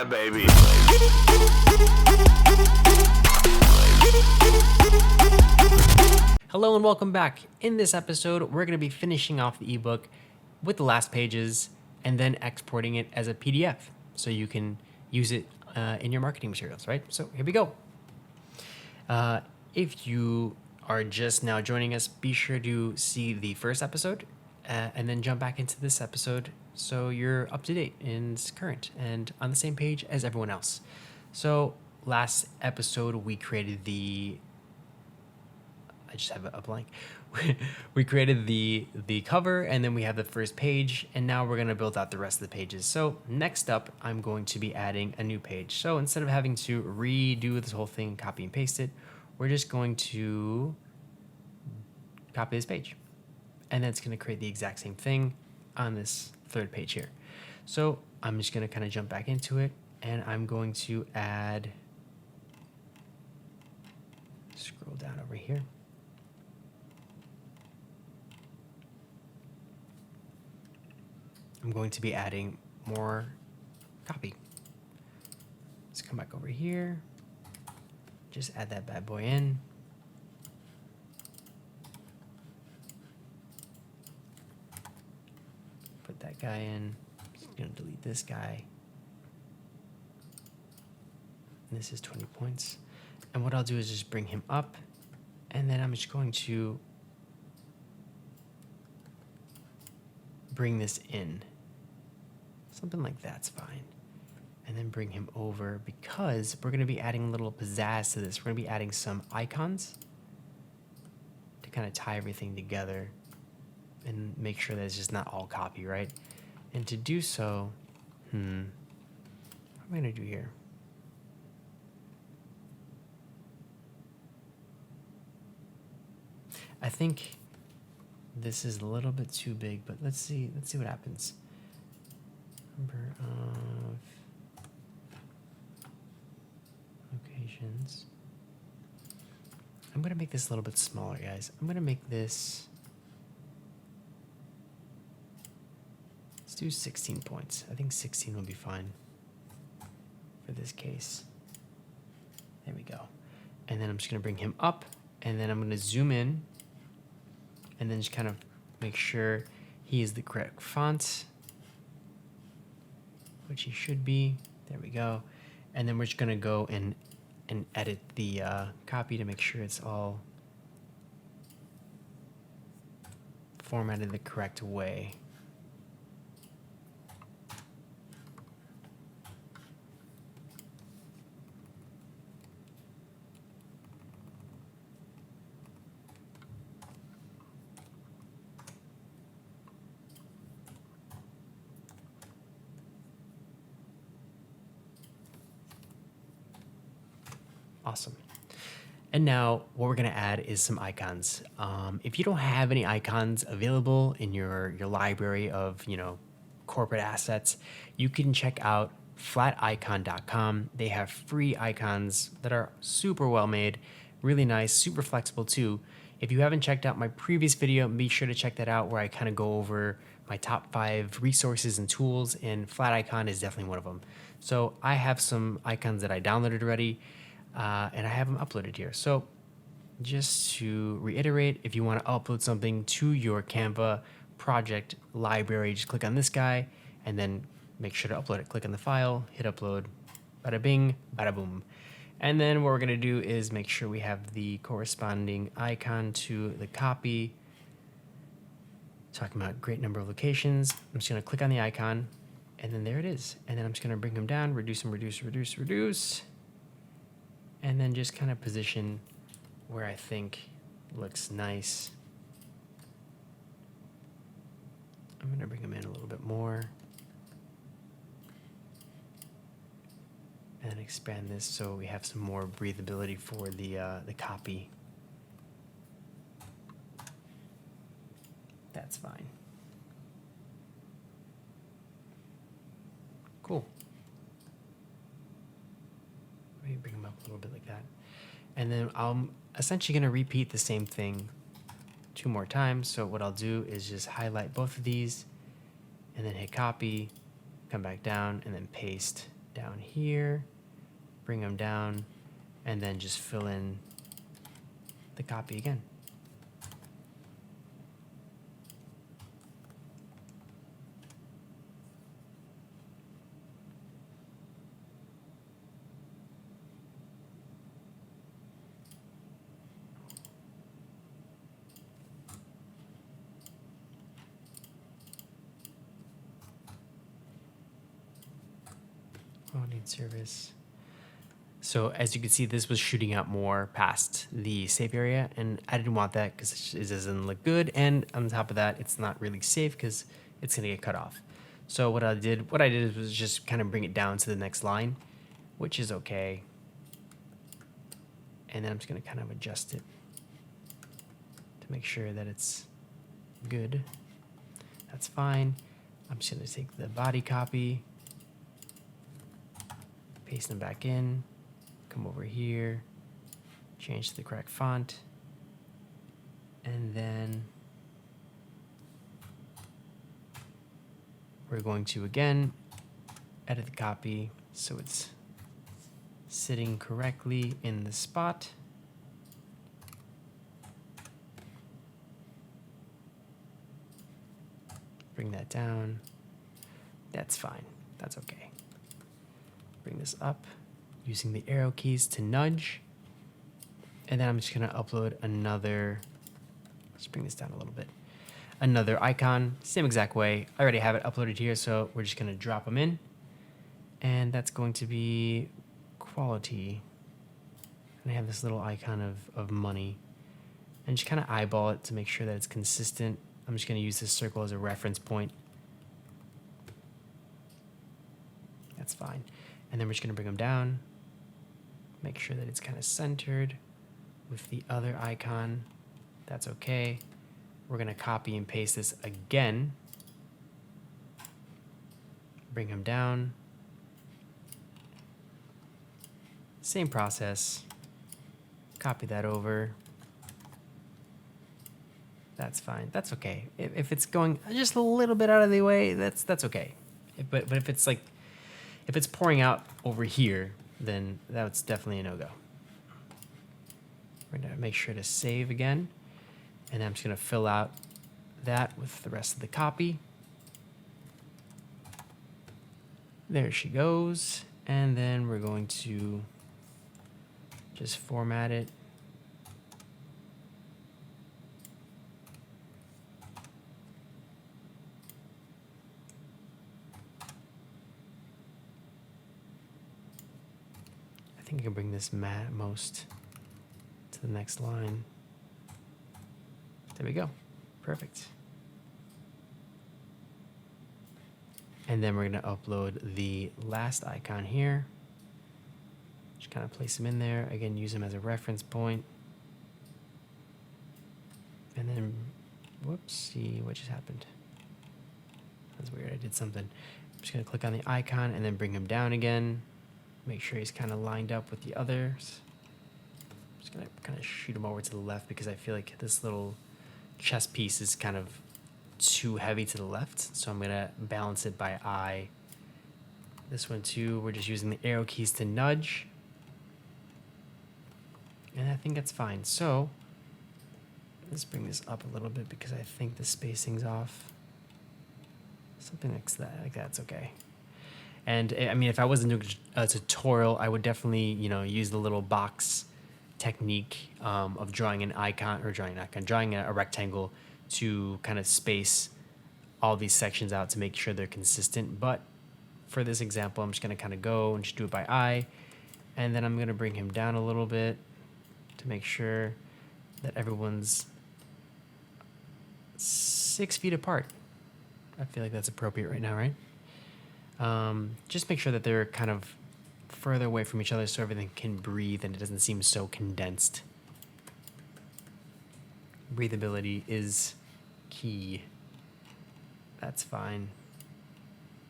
Yeah, baby. Hello and welcome back. In this episode, we're going to be finishing off the ebook with the last pages and then exporting it as a PDF so you can use it in your marketing materials, right? So here we go. If you are just now joining us, be sure to see the first episode and then jump back into this episode so you're up to date and current and on the same page as everyone else. So last episode, we created the I just have a blank. We created the cover, and then we have the first page, and now we're going to build out the rest of the pages. So next up, I'm going to be adding a new page. So instead of having to redo this whole thing, copy and paste it, we're just going to copy this page. And then it's going to create the exact same thing on this third page here. So I'm just going to kind of jump back into it, and I'm going to add, scroll down over here. I'm going to be adding more copy. Let's come back over here. Just add that bad boy in. Put that guy in. Just gonna delete this guy. And this is 20 points. And what I'll do is just bring him up, and then I'm just going to bring this in. Something like that's fine. And then bring him over because we're going to be adding a little pizzazz to this. We're going to be adding some icons to kind of tie everything together and make sure that it's just not all copy, right? And to do so, what am I going to do here? I think this is a little bit too big, but let's see what happens. Number of locations. I'm going to make this a little bit smaller, guys. I'm going to make this, let's do 16 points. I think 16 will be fine for this case. There we go. And then I'm just going to bring him up, and then I'm going to zoom in, and then just kind of make sure he is the correct font, which he should be. There we go. And then we're just gonna go and edit the copy to make sure it's all formatted the correct way. Awesome. And now what we're going to add is some icons. If you don't have any icons available in your library of, corporate assets, you can check out flaticon.com. They have free icons that are super well made, really nice, super flexible too. If you haven't checked out my previous video, be sure to check that out where I kind of go over my top 5 resources and tools, and Flaticon is definitely one of them. So I have some icons that I downloaded already. And I have them uploaded here. So just to reiterate, if you want to upload something to your Canva project library, just click on this guy and then make sure to upload it. Click on the file, hit upload, bada bing, bada boom. And then what we're going to do is make sure we have the corresponding icon to the copy. Talking about great number of locations. I'm just going to click on the icon, and then there it is. And then I'm just going to bring him down, reduce him, reduce. And then just kind of position where I think looks nice. I'm going to bring him in a little bit more. And expand this so we have some more breathability for the copy. That's fine. Cool. Maybe bring them up a little bit like that. And then I'm essentially going to repeat the same thing 2 more times. So what I'll do is just highlight both of these and then hit copy, come back down, and then paste down here, bring them down, and then just fill in the copy again. Oh, need service. So as you can see, this was shooting out more past the safe area, and I didn't want that because it doesn't look good. And on top of that, it's not really safe because it's gonna get cut off. So what I did was just kind of bring it down to the next line, which is okay. And then I'm just gonna kind of adjust it to make sure that it's good. That's fine. I'm just gonna take the body copy, paste them back in, come over here, change to the correct font, and then we're going to again edit the copy so it's sitting correctly in the spot. Bring that down. That's fine. That's okay. Bring this up using the arrow keys to nudge. And then I'm just going to upload another. Let's bring this down a little bit. Another icon, same exact way. I already have it uploaded here, so we're just going to drop them in. And that's going to be quality. And I have this little icon of money. And just kind of eyeball it to make sure that it's consistent. I'm just going to use this circle as a reference point. That's fine. And then we're just going to bring them down. Make sure that it's kind of centered with the other icon. That's okay. We're going to copy and paste this again. Bring them down. Same process. Copy that over. That's fine. That's okay. If it's going just a little bit out of the way, that's okay. But if it's like, if it's pouring out over here, then that's definitely a no-go. We're gonna make sure to save again. And I'm just gonna fill out that with the rest of the copy. There she goes. And then we're going to just format it. I think I can bring this most to the next line. There we go. Perfect. And then we're going to upload the last icon here. Just kind of place them in there. Again, use them as a reference point. And then, whoopsie, what just happened? That's weird. I did something. I'm just going to click on the icon and then bring him down again. Make sure he's kind of lined up with the others. I'm just going to kind of shoot him over to the left because I feel like this little chess piece is kind of too heavy to the left. So I'm going to balance it by eye. This one too, we're just using the arrow keys to nudge. And I think that's fine. So let's bring this up a little bit because I think the spacing's off. Something like that's okay. And I mean, if I wasn't doing a tutorial, I would definitely, use the little box technique of drawing an icon or drawing a rectangle to kind of space all these sections out to make sure they're consistent. But for this example, I'm just going to kind of go and just do it by eye. And then I'm going to bring him down a little bit to make sure that everyone's 6 feet apart. I feel like that's appropriate right now, right? Just make sure that they're kind of further away from each other so everything can breathe and it doesn't seem so condensed. Breathability is key. That's fine.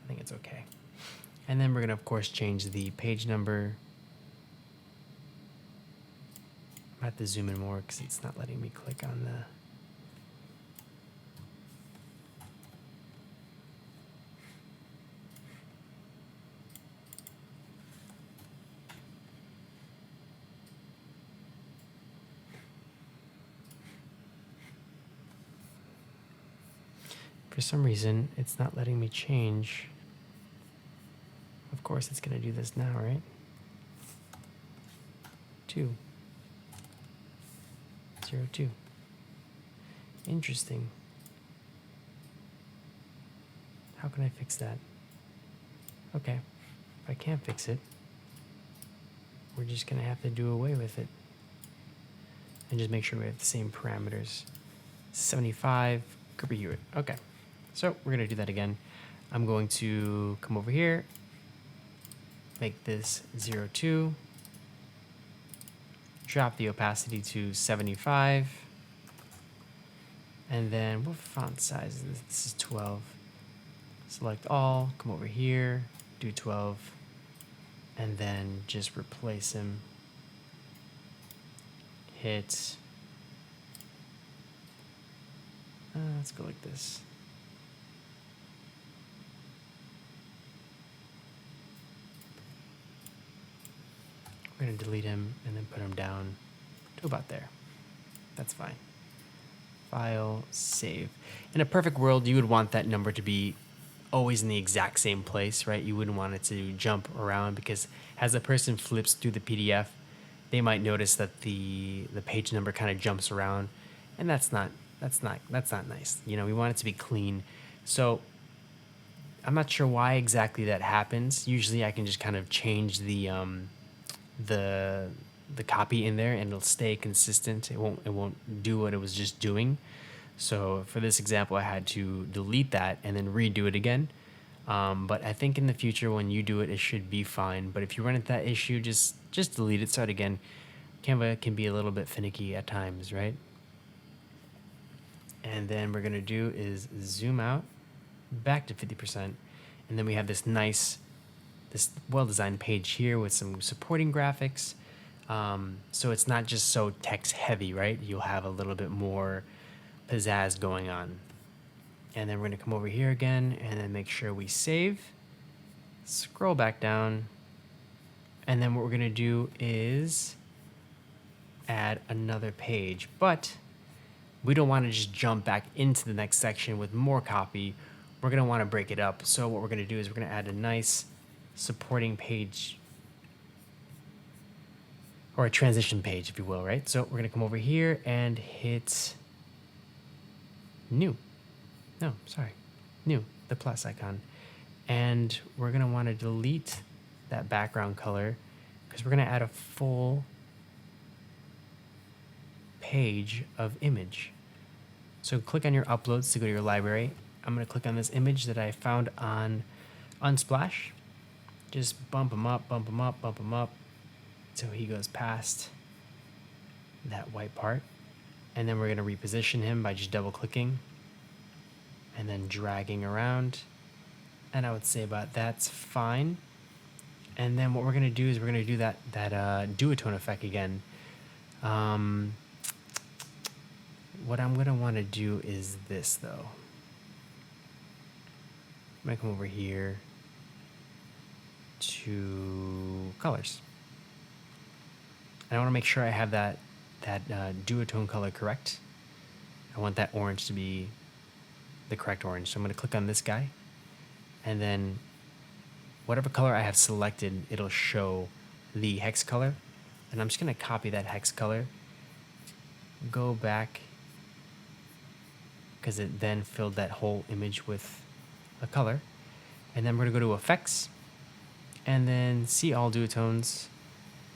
I think it's okay. And then we're going to, of course, change the page number. I have to zoom in more because it's not letting me click on the... For some reason, it's not letting me change. Of course, it's going to do this now, right? 2, 0, 2. Interesting. How can I fix that? Okay, if I can't fix it, we're just going to have to do away with it. And just make sure we have the same parameters. 75, Cooper Hewitt. Okay, so we're going to do that again. I'm going to come over here, make this 0, 2, drop the opacity to 75, and then what font size is this? This is 12. Select all, come over here, do 12, and then just replace him. Hit, let's go like this. We're gonna delete him and then put him down to about there. That's fine. File, save. In a perfect world, you would want that number to be always in the exact same place, right? You wouldn't want it to jump around, because as a person flips through the PDF, they might notice that the page number kind of jumps around, and that's not nice. You know, we want it to be clean. So I'm not sure why exactly that happens. Usually I can just kind of change the copy in there and it'll stay consistent. It won't do what it was just doing. So for this example, I had to delete that and then redo it again. But I think in the future when you do it, it should be fine. But if you run into that issue, just delete it, start again. Canva can be a little bit finicky at times, right? And then we're gonna do is zoom out back to 50%. And then we have this nice, this well-designed page here with some supporting graphics. So it's not just so text heavy, right? You'll have a little bit more pizzazz going on. And then we're gonna come over here again and then make sure we save. Scroll back down. And then what we're gonna do is add another page, but we don't wanna just jump back into the next section with more copy. We're gonna wanna break it up. So what we're gonna do is we're gonna add a nice supporting page, or a transition page, if you will, right? So we're gonna come over here and hit new. No, sorry, new, the plus icon. And we're gonna wanna delete that background color because we're gonna add a full page of image. So click on your uploads to go to your library. I'm gonna click on this image that I found on Unsplash. Just bump him up, bump him up, bump him up so he goes past that white part. And then we're gonna reposition him by just double clicking and then dragging around. And I would say about that's fine. And then what we're gonna do is we're gonna do that duotone effect again. What I'm gonna wanna do is this though. I'm gonna come over here to colors. And I wanna make sure I have that duotone color correct. I want that orange to be the correct orange. So I'm gonna click on this guy, and then whatever color I have selected, it'll show the hex color. And I'm just gonna copy that hex color, go back, because it then filled that whole image with a color. And then we're gonna go to effects, and then see all duotones.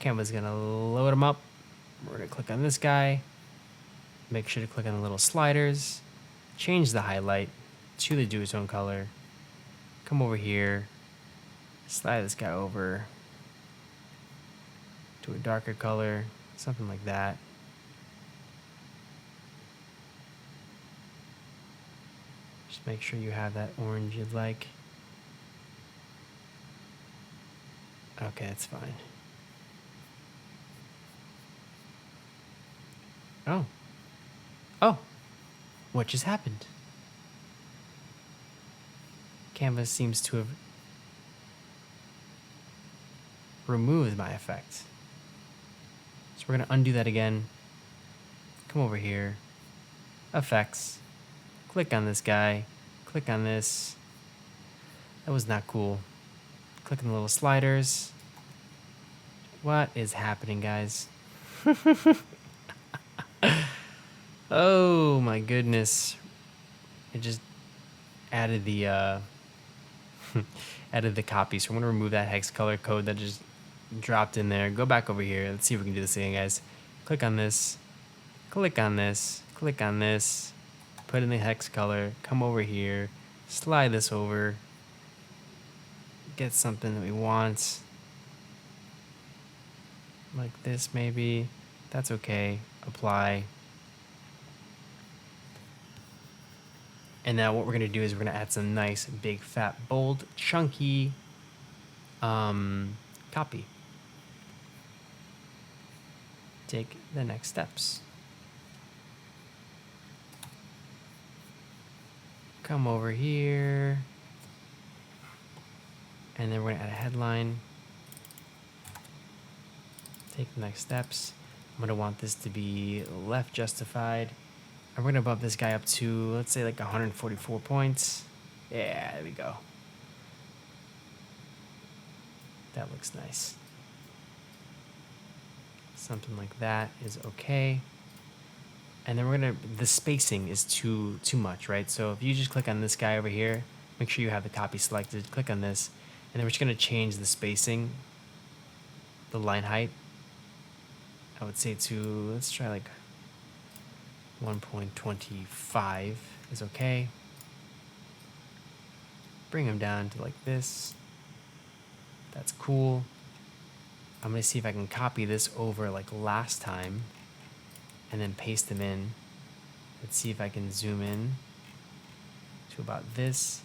Canva's gonna load them up. We're gonna click on this guy, make sure to click on the little sliders, change the highlight to the duotone color, come over here, slide this guy over to a darker color, something like that. Just make sure you have that orange you'd like. Okay, that's fine. Oh, what just happened? Canva seems to have removed my effect. So we're gonna undo that again. Come over here, effects, click on this guy, Click on this. That was not cool. Click on the little sliders. What is happening, guys? Oh my goodness. It just added the added the copy. So I'm gonna remove that hex color code that just dropped in there. Go back over here. Let's see if we can do this again, guys. Click on this. Click on this. Click on this. Put in the hex color. Come over here. Slide this over. Get something that we want. Like this maybe. That's okay. Apply. And now what we're gonna do is we're gonna add some nice, big, fat, bold, chunky copy. Take the next steps. Come over here. And then we're gonna add a headline. Take the next steps. I'm gonna want this to be left justified. And we're gonna bump this guy up to, let's say, like 144 points. Yeah, there we go. That looks nice. Something like that is okay. And then we're gonna, the spacing is too much, right? So if you just click on this guy over here, make sure you have the copy selected, click on this, and then we're just gonna change the spacing, the line height. I would say to, let's try like 1.25 is okay. Bring them down to like this. That's cool. I'm gonna see if I can copy this over like last time and then paste them in. Let's see if I can zoom in to about this.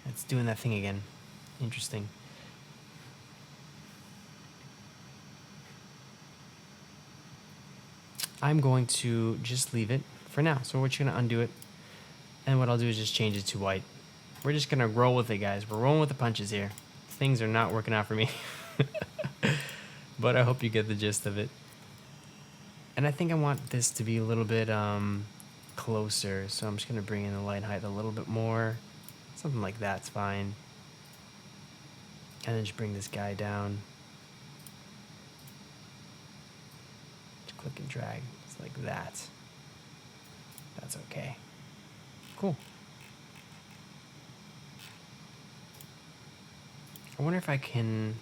It's doing that thing again. Interesting. I'm going to just leave it for now. So we're just gonna undo it. And what I'll do is just change it to white. We're just gonna roll with it, guys. We're rolling with the punches here. Things are not working out for me. But I hope you get the gist of it. And I think I want this to be a little bit closer. So I'm just gonna bring in the line height a little bit more. Something like that's fine. And then just bring this guy down. Click and drag, it's like that. That's okay. Cool. I wonder if I can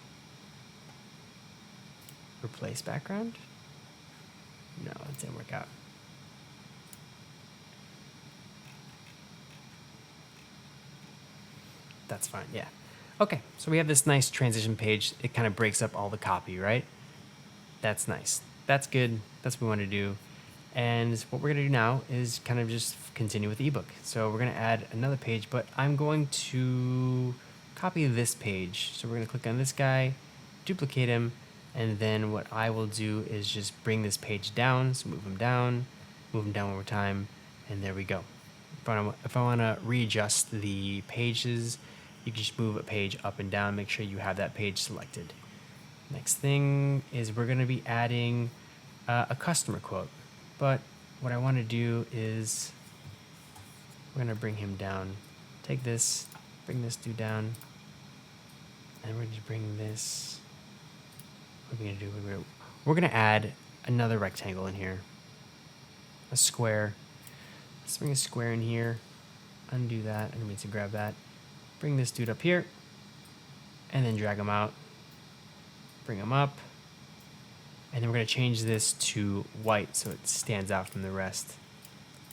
replace background. No, it didn't work out. That's fine, yeah. Okay, so we have this nice transition page. It kind of breaks up all the copy, right? That's nice. That's good. That's what we want to do. And what we're going to do now is kind of just continue with the ebook. So we're going to add another page, but I'm going to copy this page. So we're going to click on this guy, duplicate him, and then what I will do is just bring this page down. So move him down one more time, and there we go. If I want to readjust the pages, you can just move a page up and down. Make sure you have that page selected. Next thing is we're going to be adding a customer quote. But what I want to do is we're going to bring him down. Take this, bring this dude down. And we're going to bring this. What are we going to do? We're going to add another rectangle in here. A square. Let's bring a square in here. Undo that. I need to grab that. Bring this dude up here. And then drag him out. Bring them up, and then we're going to change this to white so it stands out from the rest.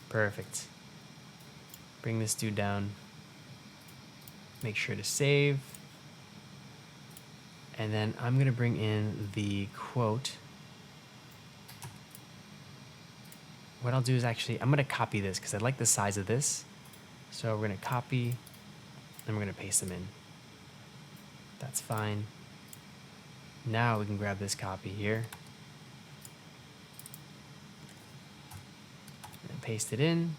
Perfect. Bring this dude down. Make sure to save. And then I'm going to bring in the quote. What I'll do is actually, I'm going to copy this because I like the size of this. So we're going to copy, and we're going to paste them in. That's fine. Now we can grab this copy here and paste it in.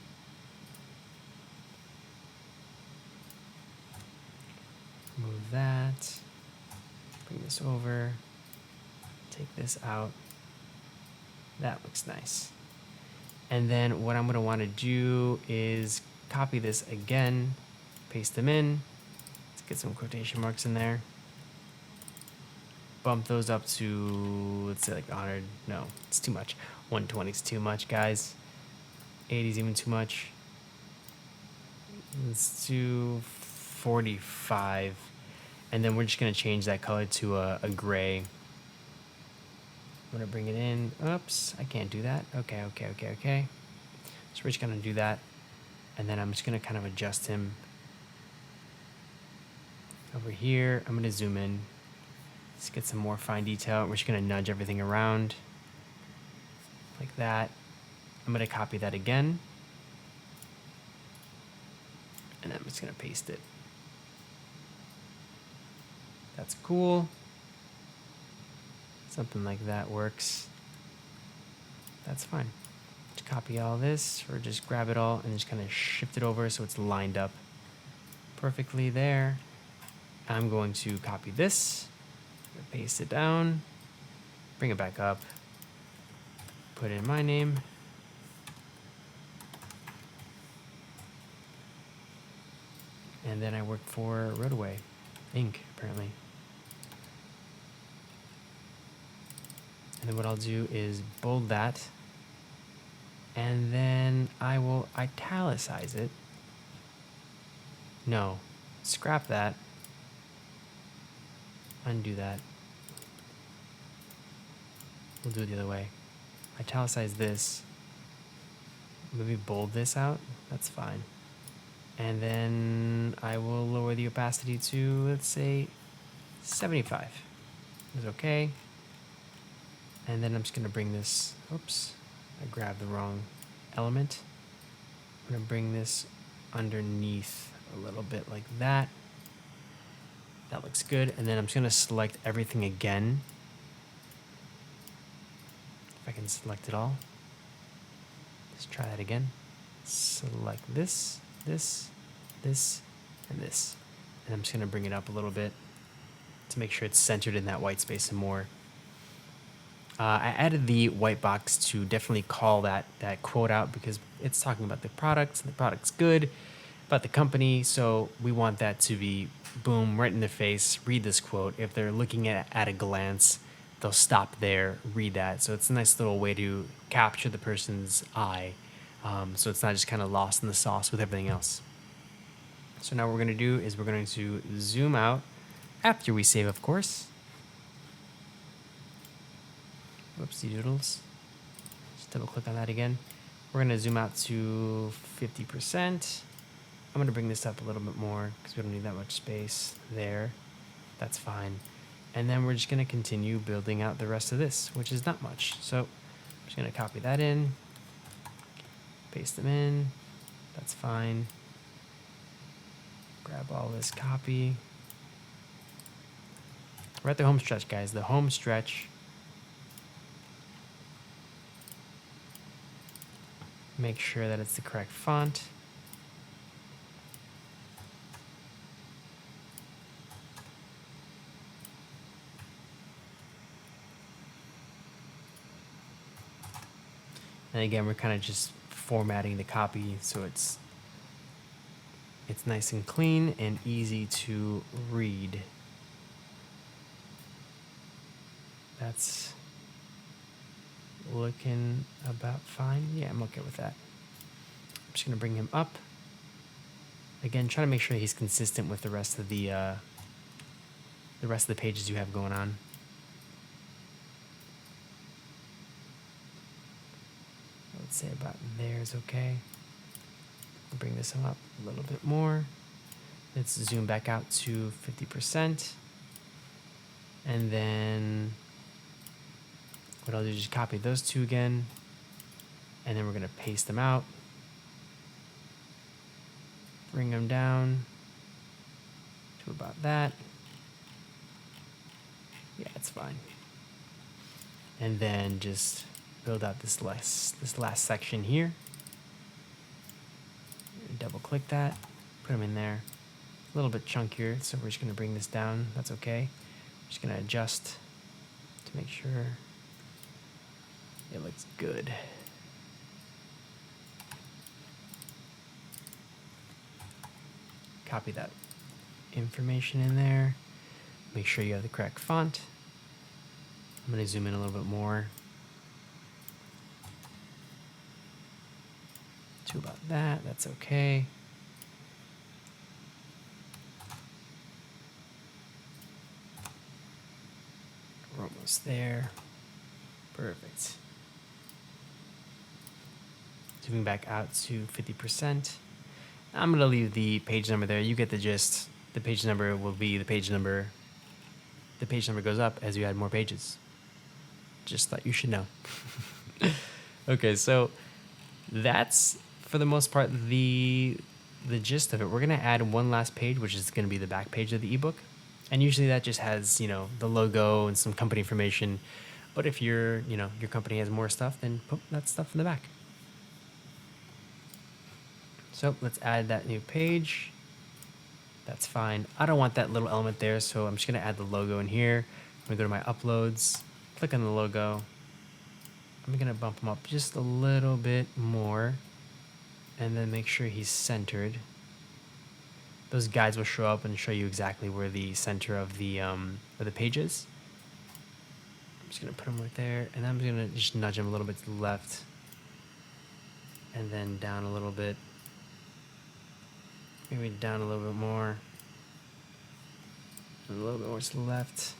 Move that. Bring this over. Take this out. That looks nice. And then what I'm going to want to do is copy this again, paste them in. Let's get some quotation marks in there. Bump those up to, let's say like 100. No, it's too much. 120 is too much, guys. 80 is even too much. Let's do 45. And then we're just going to change that color to a gray. I'm going to bring it in. Oops, I can't do that. Okay. So we're just going to do that. And then I'm just going to kind of adjust him. Over here, I'm going to zoom in. Let's get some more fine detail. We're just going to nudge everything around like that. I'm going to copy that again. And I'm just going to paste it. That's cool. Something like that works. That's fine. Just copy all this, or just grab it all and just kind of shift it over so it's lined up perfectly there. I'm going to copy this, paste it down, bring it back up, put in my name. And then I work for Roadway Inc., apparently. And then what I'll do is bold that. And then I will italicize it. No, scrap that. Undo that. We'll do it the other way. Italicize this. Maybe bold this out. That's fine. And then I will lower the opacity to, let's say, 75. Is okay. And then I'm just going to bring this, oops, I grabbed the wrong element. I'm going to bring this underneath a little bit like that. That looks good. And then I'm just going to select everything again. If I can select it all. Let's try that again. Select this, this, this, and this. And I'm just going to bring it up a little bit to make sure it's centered in that white space some more. I added the white box to definitely call that quote out because it's talking about the product. The product's good, about the company. So we want that to be, boom, right in their face. Read this quote. If they're looking at a glance, they'll stop there, read that. So it's a nice little way to capture the person's eye. So it's not just kind of lost in the sauce with everything else. So now what we're going to do is we're going to zoom out after we save, of course. Whoopsie doodles. Just double click on that again. We're going to zoom out to 50%. I'm going to bring this up a little bit more because we don't need that much space there. That's fine. And then we're just going to continue building out the rest of this, which is not much. So I'm just going to copy that in, paste them in. That's fine. Grab all this copy. We're at the home stretch, guys. The home stretch. Make sure that it's the correct font. And again, we're kind of just formatting the copy so it's nice and clean and easy to read. That's looking about fine. Yeah, I'm okay with that. I'm just gonna bring him up. Again, try to make sure he's consistent with the rest of the pages you have going on. Let's say about there is okay. I'll bring this up a little bit more. Let's zoom back out to 50%. And then what I'll do is just copy those two again. And then we're going to paste them out. Bring them down to about that. Yeah, it's fine. And then just build out this last section here. Double click that, put them in there. A little bit chunkier, so we're just going to bring this down. That's okay. Just going to adjust to make sure it looks good. Copy that information in there. Make sure you have the correct font. I'm going to zoom in a little bit more to about that. That's okay. We're almost there. Perfect. Zooming back out to 50%. I'm going to leave the page number there. You get the gist. The page number will be the page number. The page number goes up as you add more pages. Just thought you should know. Okay, so that's for the most part the gist of it. We're gonna add one last page, which is gonna be the back page of the ebook, and usually that just has the logo and some company information. But if your company has more stuff, then put that stuff in the back. So let's add that new page. That's fine. I don't want that little element there, so I'm just gonna add the logo in here. I'm gonna go to my uploads, click on the logo. I'm gonna bump him up just a little bit more, and then make sure he's centered. Those guides will show up and show you exactly where the center of the page is. I'm just gonna put him right there, and I'm gonna just nudge him a little bit to the left, and then down a little bit. Maybe down a little bit more. A little bit more to the left.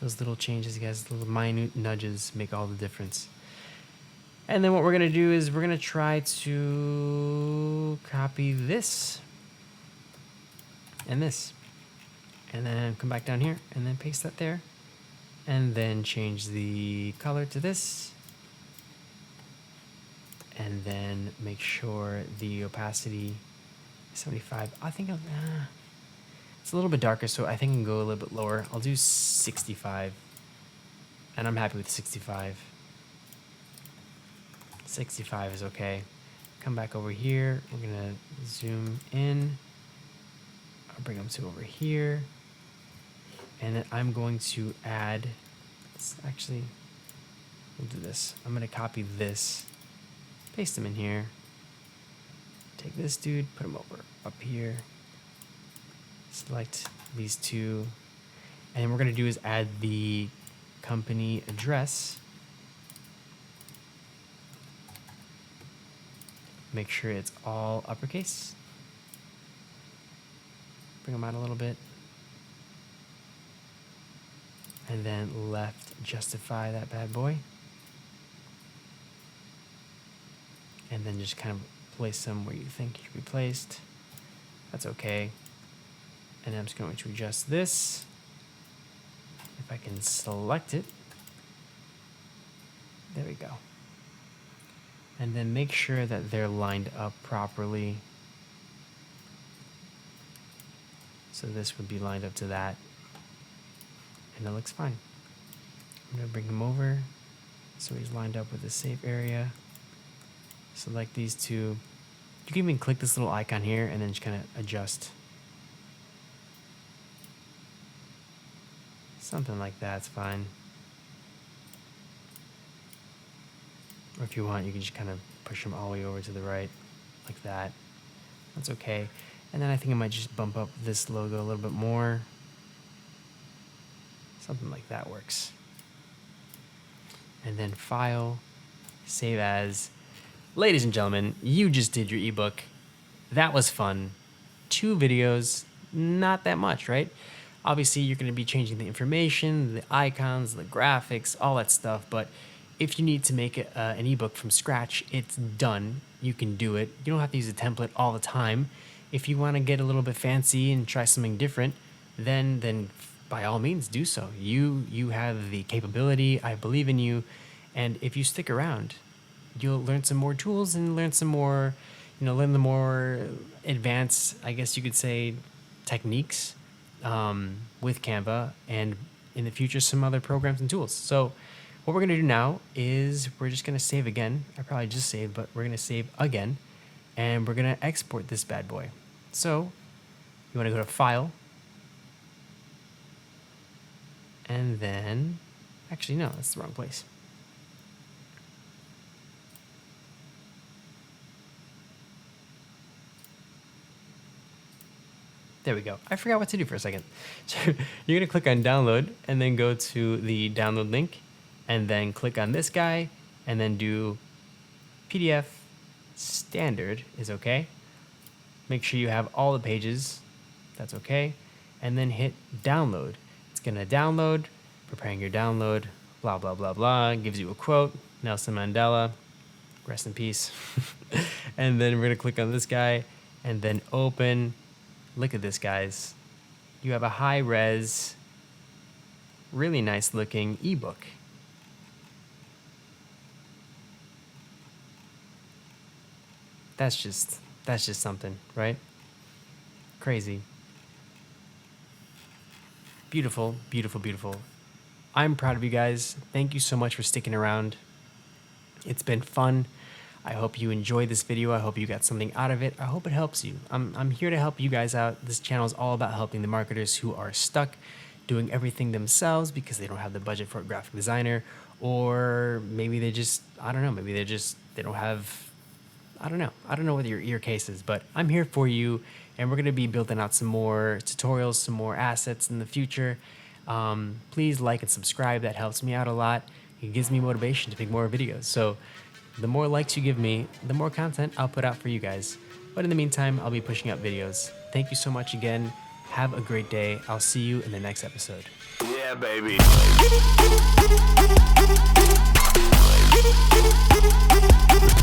Those little changes, guys, little minute nudges make all the difference. And then what we're gonna do is we're gonna try to copy this and this, and then come back down here and then paste that there, and then change the color to this, and then make sure the opacity is 75. I think it's a little bit darker, so I think I can go a little bit lower. I'll do 65, and I'm happy with 65. 65 is okay. Come back over here. We're gonna zoom in. I'll bring them to over here, and then I'm going to add. Actually, we'll do this. I'm gonna copy this, paste them in here. Take this dude, put him over up here. Select these two, and then what we're gonna do is add the company address. Make sure it's all uppercase. Bring them out a little bit. And then left justify that bad boy. And then just kind of place them where you think it should be placed. That's okay. And I'm just going to adjust this. If I can select it. There we go. And then make sure that they're lined up properly. So this would be lined up to that. And it looks fine. I'm gonna bring him over so he's lined up with the safe area. Select these two. You can even click this little icon here and then just kind of adjust. Something like that's fine. Or if you want, you can just kind of push them all the way over to the right, like that. That's okay. And then I think I might just bump up this logo a little bit more. Something like that works. And then File, Save As. Ladies and gentlemen, you just did your ebook. That was fun. 2 videos, not that much, right? Obviously, you're going to be changing the information, the icons, the graphics, all that stuff, but if you need to make an ebook from scratch, it's done. You can do it. You don't have to use a template all the time. If you want to get a little bit fancy and try something different, then by all means do so. You have the capability. I believe in you. And if you stick around, you'll learn some more tools and learn some more, learn the more advanced, I guess you could say, techniques with Canva, and in the future, some other programs and tools. So what we're going to do now is we're just going to save again. I probably just saved, but we're going to save again, and we're going to export this bad boy. So you want to go to File, and then, actually, no, that's the wrong place. There we go. I forgot what to do for a second. So you're gonna click on download and then go to the download link and then click on this guy and then do PDF standard is okay. Make sure you have all the pages. That's okay. And then hit download. It's gonna download, preparing your download, blah, blah, blah, blah. Gives you a quote, Nelson Mandela, rest in peace. And then we're gonna click on this guy and then open. Look at this, guys. You have a high res, really nice looking ebook. That's just something, right? Crazy. Beautiful, beautiful, beautiful. I'm proud of you guys. Thank you so much for sticking around. It's been fun. I hope you enjoyed this video. I hope you got something out of it. I hope it helps you. I'm here to help you guys out. This channel is all about helping the marketers who are stuck doing everything themselves because they don't have the budget for a graphic designer, or maybe they just, I don't know, maybe they don't have, I don't know what your case is, but I'm here for you, and we're going to be building out some more tutorials, some more assets in the future. Please like and subscribe. That helps me out a lot. It gives me motivation to make more videos. So the more likes you give me, the more content I'll put out for you guys. But in the meantime, I'll be pushing out videos. Thank you so much again. Have a great day. I'll see you in the next episode. Yeah, baby.